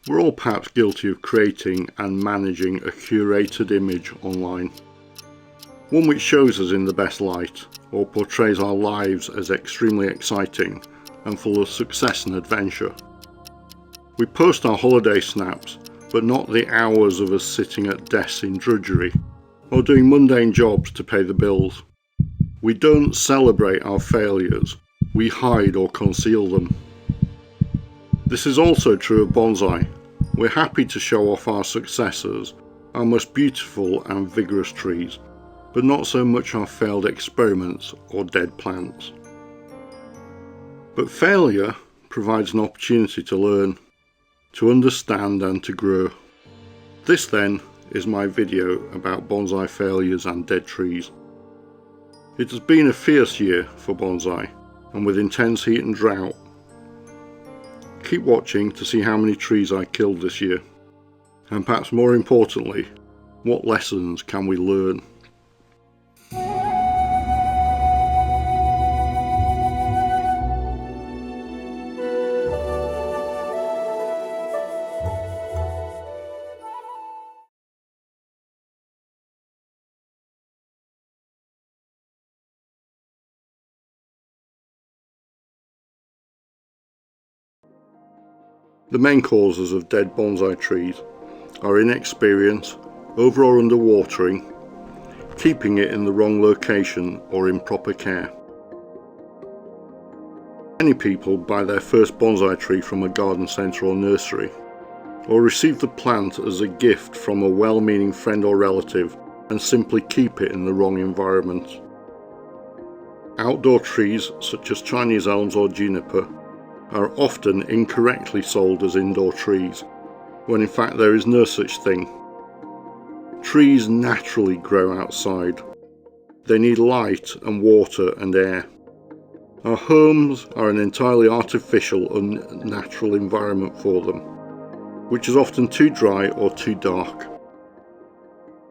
We're all perhaps guilty of creating and managing a curated image online. One which shows us in the best light, or portrays our lives as extremely exciting and full of success and adventure. We post our holiday snaps, but not the hours of us sitting at desks in drudgery, or doing mundane jobs to pay the bills. We don't celebrate our failures, we hide or conceal them. This is also true of bonsai. We're happy to show off our successes, our most beautiful and vigorous trees, but not so much our failed experiments or dead plants. But failure provides an opportunity to learn, to understand and to grow. This then is my video about bonsai failures and dead trees. It has been a fierce year for bonsai, and with intense heat and drought. Keep watching to see how many trees I killed this year, and perhaps more importantly, what lessons can we learn? The main causes of dead bonsai trees are inexperience, over or under watering, keeping it in the wrong location or improper care. Many people buy their first bonsai tree from a garden centre or nursery, or receive the plant as a gift from a well-meaning friend or relative and simply keep it in the wrong environment. Outdoor trees such as Chinese elms or juniper are often incorrectly sold as indoor trees, when in fact there is no such thing. Trees naturally grow outside. They need light and water and air. Our homes are an entirely artificial, unnatural environment for them, which is often too dry or too dark.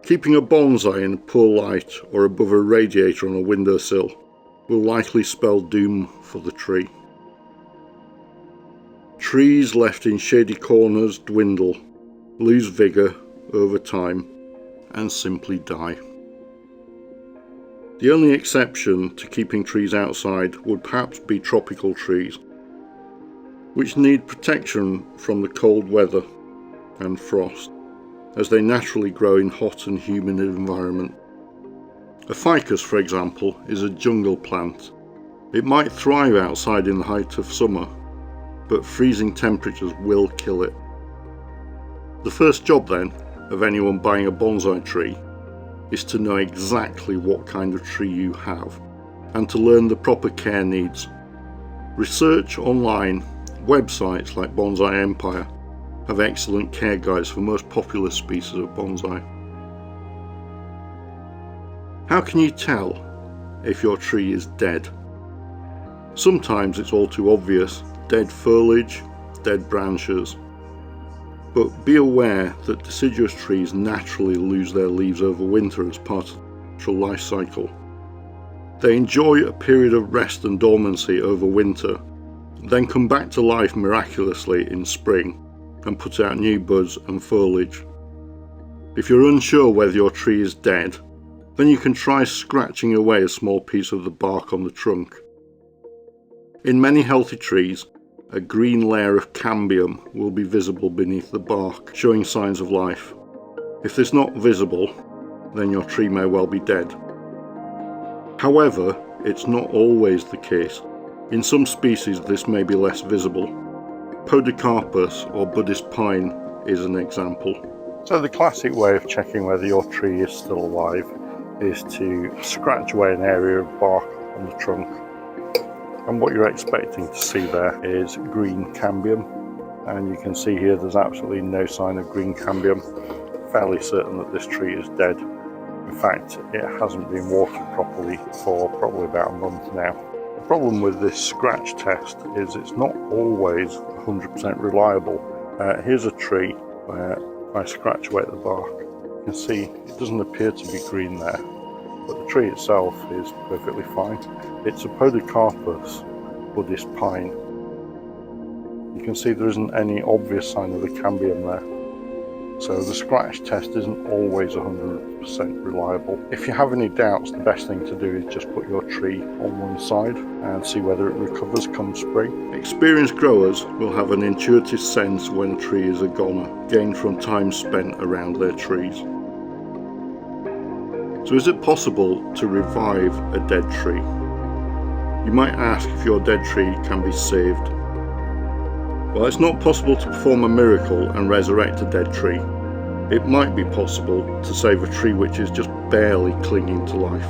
Keeping a bonsai in poor light or above a radiator on a windowsill will likely spell doom for the tree. Trees left in shady corners dwindle, lose vigour over time, and simply die. The only exception to keeping trees outside would perhaps be tropical trees, which need protection from the cold weather and frost, as they naturally grow in hot and humid environment. A ficus, for example, is a jungle plant. It might thrive outside in the height of summer, but freezing temperatures will kill it. The first job then of anyone buying a bonsai tree is to know exactly what kind of tree you have and to learn the proper care needs. Research online, websites like Bonsai Empire have excellent care guides for most popular species of bonsai. How can you tell if your tree is dead? Sometimes it's all too obvious. Dead foliage, dead branches. But be aware that deciduous trees naturally lose their leaves over winter as part of the natural life cycle. They enjoy a period of rest and dormancy over winter, then come back to life miraculously in spring and put out new buds and foliage. If you're unsure whether your tree is dead, then you can try scratching away a small piece of the bark on the trunk. In many healthy trees, a green layer of cambium will be visible beneath the bark, showing signs of life. If this is not visible, then your tree may well be dead. However, it's not always the case. In some species this may be less visible. Podocarpus or Buddhist pine is an example. So the classic way of checking whether your tree is still alive is to scratch away an area of bark on the trunk. And what you're expecting to see there is green cambium, and you can see here there's absolutely no sign of green cambium. Fairly certain that this tree is dead. In fact, it hasn't been watered properly for probably about a month now. The problem with this scratch test is it's not always 100% reliable. Here's a tree where if I scratch away at the bark, you can see it doesn't appear to be green there, but the tree itself is perfectly fine. It's a Podocarpus Buddhist pine. You can see there isn't any obvious sign of the cambium there. So the scratch test isn't always 100% reliable. If you have any doubts, the best thing to do is just put your tree on one side and see whether it recovers come spring. Experienced growers will have an intuitive sense when a tree is a goner, gained from time spent around their trees. So is it possible to revive a dead tree? You might ask if your dead tree can be saved. While it's not possible to perform a miracle and resurrect a dead tree, it might be possible to save a tree which is just barely clinging to life.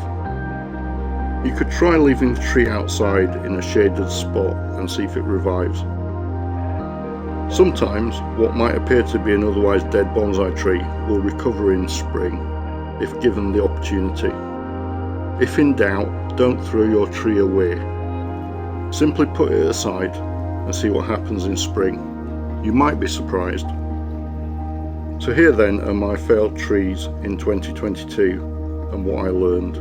You could try leaving the tree outside in a shaded spot and see if it revives. Sometimes what might appear to be an otherwise dead bonsai tree will recover in spring if given the opportunity. If in doubt, don't throw your tree away. Simply put it aside and see what happens in spring. You might be surprised. So here then are my failed trees in 2022 and what I learned.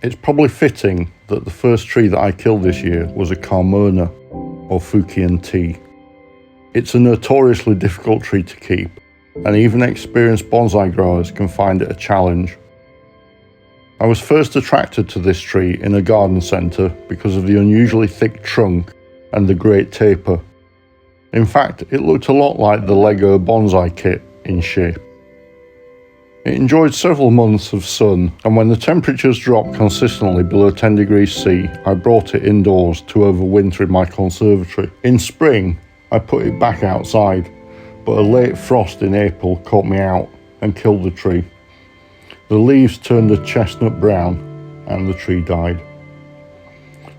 It's probably fitting that the first tree that I killed this year was a Carmona or Fukien Tea. It's a notoriously difficult tree to keep, and even experienced bonsai growers can find it a challenge. I was first attracted to this tree in a garden centre because of the unusually thick trunk and the great taper. In fact, it looked a lot like the Lego bonsai kit in shape. It enjoyed several months of sun, and when the temperatures dropped consistently below 10 degrees C, I brought it indoors to overwinter in my conservatory. In spring, I put it back outside, but a late frost in April caught me out and killed the tree. The leaves turned a chestnut brown and the tree died.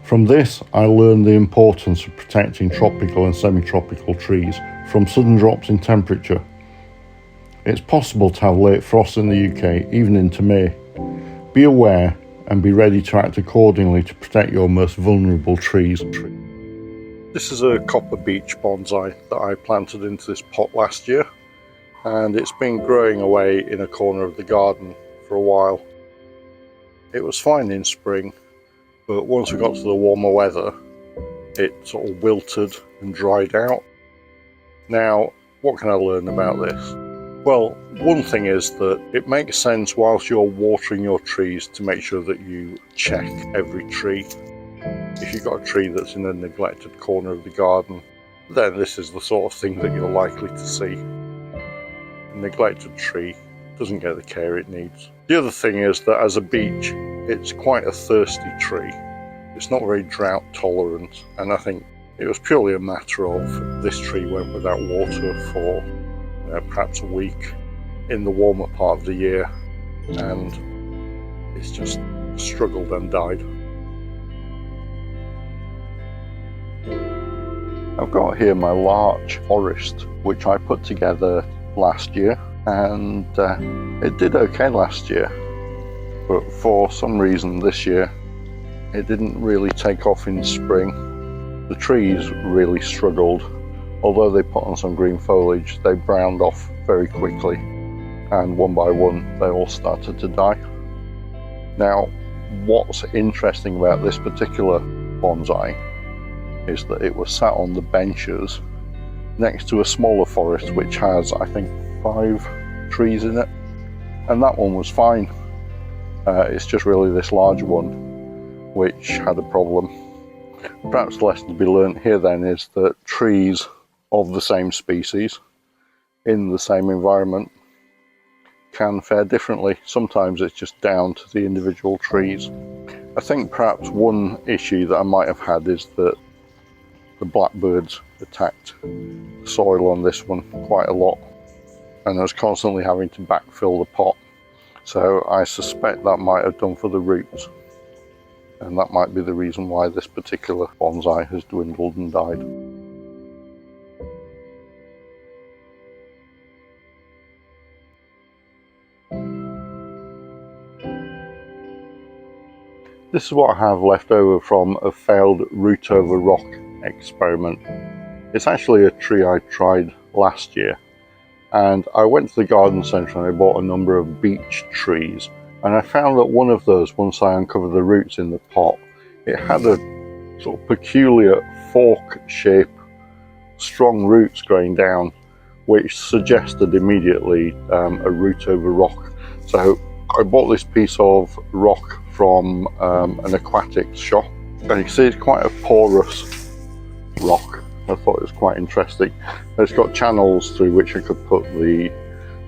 From this, I learned the importance of protecting tropical and semi-tropical trees from sudden drops in temperature. It's possible to have late frost in the UK, even into May. Be aware and be ready to act accordingly to protect your most vulnerable trees. This is a copper beech bonsai that I planted into this pot last year, and it's been growing away in a corner of the garden for a while. It was fine in spring, but once we got to the warmer weather, it sort of wilted and dried out. Now, what can I learn about this? Well, one thing is that it makes sense whilst you're watering your trees to make sure that you check every tree. If you've got a tree that's in a neglected corner of the garden, then this is the sort of thing that you're likely to see. A neglected tree doesn't get the care it needs. The other thing is that as a beech, it's quite a thirsty tree. It's not very drought tolerant, and I think it was purely a matter of this tree went without water for perhaps a week in the warmer part of the year, and it's just struggled and died. I've got here my Larch forest, which I put together last year, and it did okay last year, but for some reason this year it didn't really take off in spring. The trees really struggled. Although they put on some green foliage, they browned off very quickly, and one by one they all started to die. Now, what's interesting about this particular bonsai is that it was sat on the benches next to a smaller forest which has, I think, 5 trees in it, and that one was fine. It's just really this large one which had a problem. Perhaps the lesson to be learnt here then is that trees of the same species in the same environment can fare differently. Sometimes it's just down to the individual trees. I think perhaps one issue that I might have had is that the blackbirds attacked the soil on this one quite a lot, and I was constantly having to backfill the pot. So I suspect that might have done for the roots, and that might be the reason why this particular bonsai has dwindled and died. This is what I have left over from a failed root over rock experiment. It's actually a tree I tried last year, and I went to the garden centre and I bought a number of beech trees, and I found that one of those, once I uncovered the roots in the pot, it had a sort of peculiar fork shape, strong roots going down, which suggested immediately a root over rock. So I bought this piece of rock from an aquatics shop, and you can see it's quite a porous rock. I thought it was quite interesting. It's got channels through which I could put the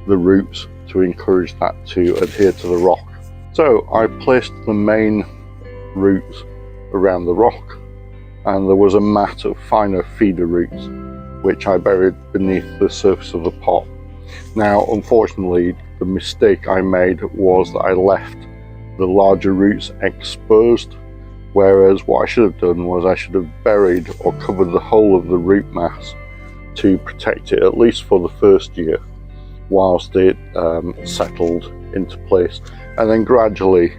roots to encourage that to adhere to the rock. So I placed the main roots around the rock, and there was a mat of finer feeder roots which I buried beneath the surface of the pot. Now, unfortunately, the mistake I made was that I left the larger roots exposed, whereas what I should have done was I should have buried or covered the whole of the root mass to protect it, at least for the first year, whilst it settled into place, and then gradually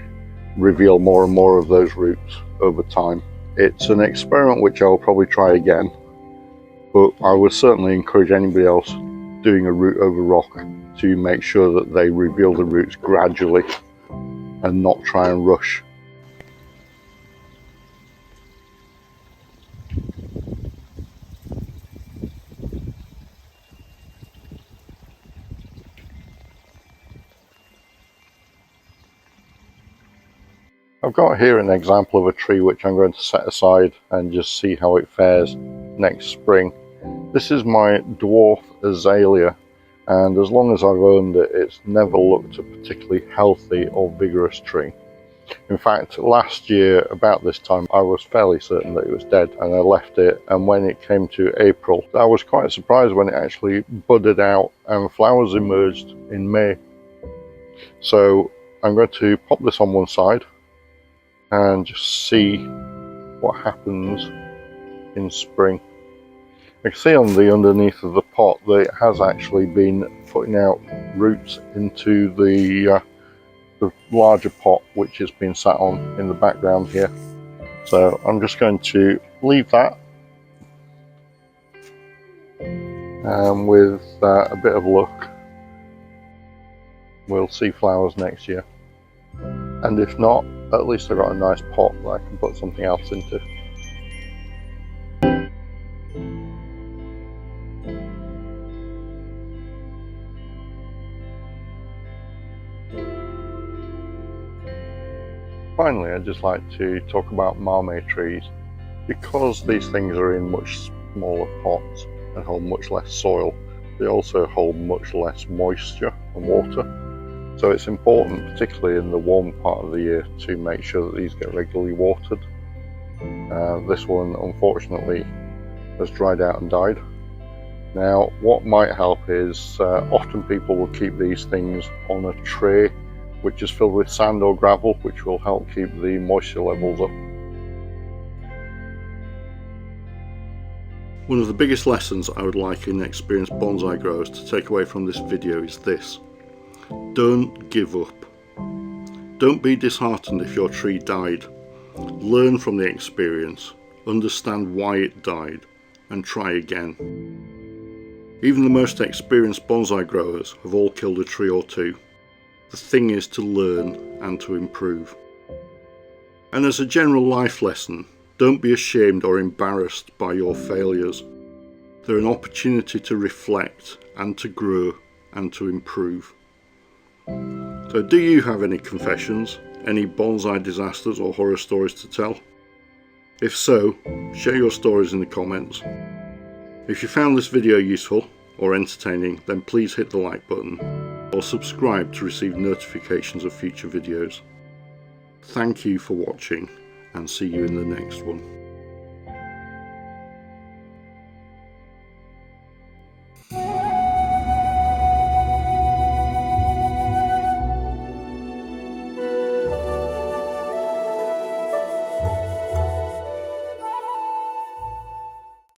reveal more and more of those roots over time. It's an experiment which I'll probably try again, but I would certainly encourage anybody else doing a root over rock to make sure that they reveal the roots gradually and not try and rush. I've got here an example of a tree which I'm going to set aside and just see how it fares next spring. This is my dwarf azalea, and as long as I've owned it, it's never looked a particularly healthy or vigorous tree. In fact, last year about this time I was fairly certain that it was dead, and I left it, and when it came to April I was quite surprised when it actually budded out and flowers emerged in May. So I'm going to pop this on one side and just see what happens in spring. I can see on the underneath of the pot that it has actually been putting out roots into the larger pot which has been sat on in the background here. So I'm just going to leave that, and with a bit of luck we'll see flowers next year, and if not, at least I've got a nice pot that I can put something else into. Finally, I'd just like to talk about Mame trees. Because these things are in much smaller pots and hold much less soil, they also hold much less moisture and water. So it's important, particularly in the warm part of the year, to make sure that these get regularly watered. This one unfortunately has dried out and died. Now, what might help is often people will keep these things on a tray which is filled with sand or gravel, which will help keep the moisture levels up. One of the biggest lessons I would like inexperienced bonsai growers to take away from this video is this: don't give up. Don't be disheartened if your tree died. Learn from the experience, understand why it died, and try again. Even the most experienced bonsai growers have all killed a tree or two. The thing is to learn and to improve. And as a general life lesson, don't be ashamed or embarrassed by your failures. They're an opportunity to reflect and to grow and to improve. So do you have any confessions, any bonsai disasters or horror stories to tell? If so, share your stories in the comments. If you found this video useful or entertaining, then please hit the like button or subscribe to receive notifications of future videos. Thank you for watching, and see you in the next one.